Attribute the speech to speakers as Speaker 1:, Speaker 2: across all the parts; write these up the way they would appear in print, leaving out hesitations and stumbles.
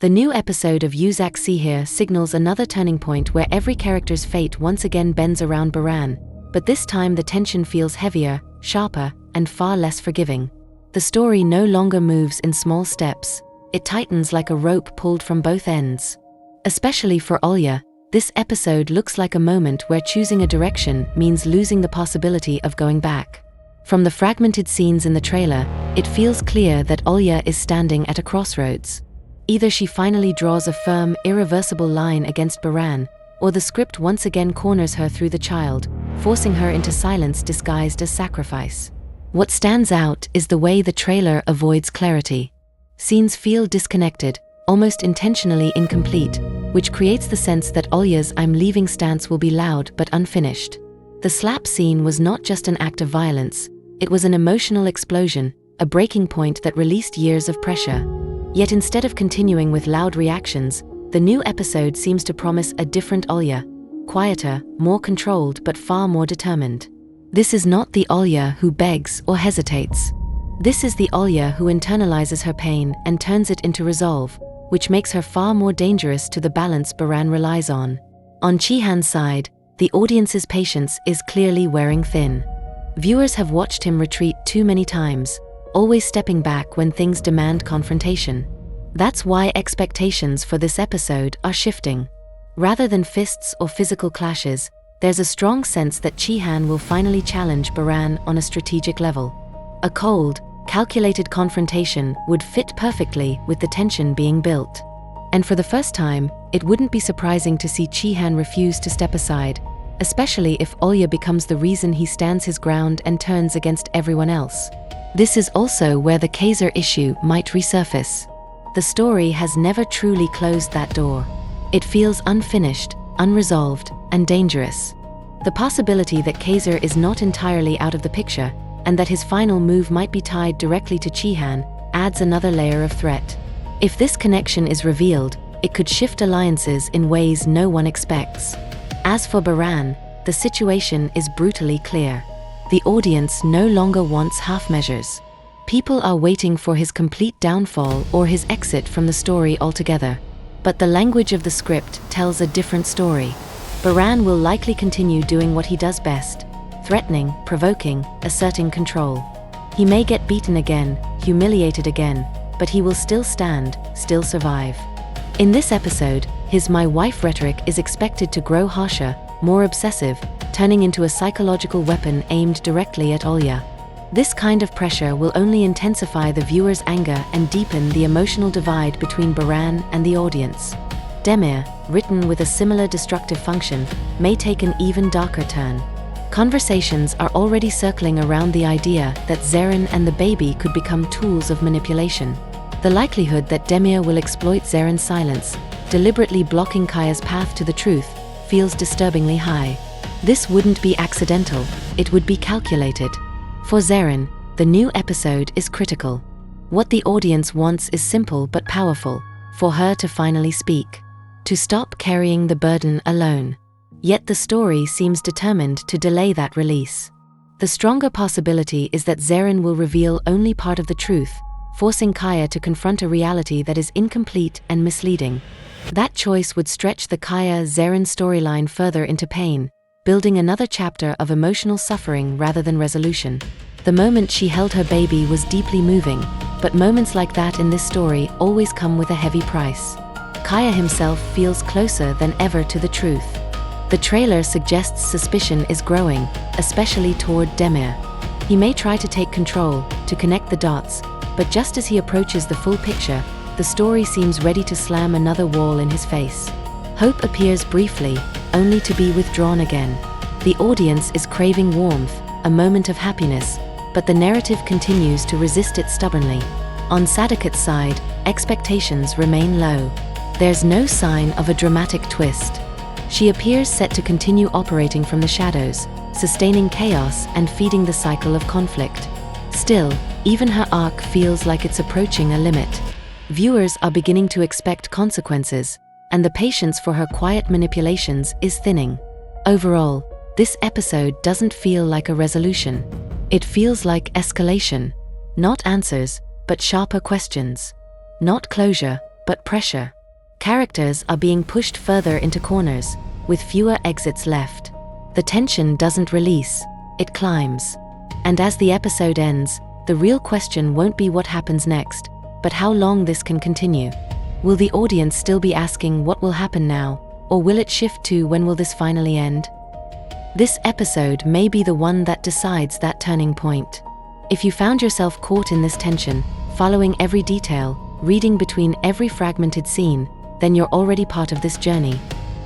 Speaker 1: The new episode of Uzak Sehir signals another turning point where every character's fate once again bends around Boran, but this time the tension feels heavier, sharper, and far less forgiving. The story no longer moves in small steps. It tightens like a rope pulled from both ends. Especially for Alya, this episode looks like a moment where choosing a direction means losing the possibility of going back. From the fragmented scenes in the trailer, it feels clear that Alya is standing at a crossroads. Either she finally draws a firm, irreversible line against Boran, or the script once again corners her through the child, forcing her into silence disguised as sacrifice. What stands out is the way the trailer avoids clarity. Scenes feel disconnected, almost intentionally incomplete, which creates the sense that Alya's "I'm leaving" stance will be loud but unfinished. The slap scene was not just an act of violence, it was an emotional explosion, a breaking point that released years of pressure. Yet instead of continuing with loud reactions, the new episode seems to promise a different Alya, quieter, more controlled but far more determined. This is not the Alya who begs or hesitates. This is the Alya who internalizes her pain and turns it into resolve, which makes her far more dangerous to the balance Boran relies on. On Cihan's side, the audience's patience is clearly wearing thin. Viewers have watched him retreat too many times, always stepping back when things demand confrontation. That's why expectations for this episode are shifting. Rather than fists or physical clashes, there's a strong sense that Cihan will finally challenge Boran on a strategic level. A cold, calculated confrontation would fit perfectly with the tension being built. And for the first time, it wouldn't be surprising to see Cihan refuse to step aside, especially if Alya becomes the reason he stands his ground and turns against everyone else. This is also where the Kayzer issue might resurface. The story has never truly closed that door. It feels unfinished, unresolved, and dangerous. The possibility that Kayzer is not entirely out of the picture, and that his final move might be tied directly to Cihan, adds another layer of threat. If this connection is revealed, it could shift alliances in ways no one expects. As for Boran, the situation is brutally clear. The audience no longer wants half measures. People are waiting for his complete downfall or his exit from the story altogether. But the language of the script tells a different story. Boran will likely continue doing what he does best: threatening, provoking, asserting control. He may get beaten again, humiliated again, but he will still stand, still survive. In this episode, his "my wife" rhetoric is expected to grow harsher, more obsessive, turning into a psychological weapon aimed directly at Alya. This kind of pressure will only intensify the viewer's anger and deepen the emotional divide between Boran and the audience. Demir, written with a similar destructive function, may take an even darker turn. Conversations are already circling around the idea that Zerrin and the baby could become tools of manipulation. The likelihood that Demir will exploit Zerrin's silence, deliberately blocking Kaya's path to the truth, feels disturbingly high. This wouldn't be accidental, it would be calculated. For Zerrin, the new episode is critical. What the audience wants is simple but powerful: for her to finally speak, to stop carrying the burden alone. Yet the story seems determined to delay that release. The stronger possibility is that Zerrin will reveal only part of the truth, forcing Kaya to confront a reality that is incomplete and misleading. That choice would stretch the Kaya-Zerrin storyline further into pain, building another chapter of emotional suffering rather than resolution. The moment she held her baby was deeply moving, but moments like that in this story always come with a heavy price. Kaya himself feels closer than ever to the truth. The trailer suggests suspicion is growing, especially toward Demir. He may try to take control, to connect the dots, but just as he approaches the full picture, the story seems ready to slam another wall in his face. Hope appears briefly, only to be withdrawn again. The audience is craving warmth, a moment of happiness, but the narrative continues to resist it stubbornly. On Sadakat's side, expectations remain low. There's no sign of a dramatic twist. She appears set to continue operating from the shadows, sustaining chaos and feeding the cycle of conflict. Still, even her arc feels like it's approaching a limit. Viewers are beginning to expect consequences, and the patience for her quiet manipulations is thinning. Overall, this episode doesn't feel like a resolution. It feels like escalation. Not answers, but sharper questions. Not closure, but pressure. Characters are being pushed further into corners, with fewer exits left. The tension doesn't release, it climbs. And as the episode ends, the real question won't be what happens next, but how long this can continue. Will the audience still be asking what will happen now, or will it shift to when will this finally end? This episode may be the one that decides that turning point. If you found yourself caught in this tension, following every detail, reading between every fragmented scene, then you're already part of this journey.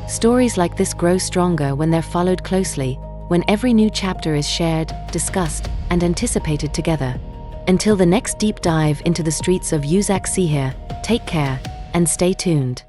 Speaker 1: Stories like this grow stronger when they're followed closely, when every new chapter is shared, discussed, and anticipated together. Until the next deep dive into the streets of Uzak Sehir, take care and stay tuned.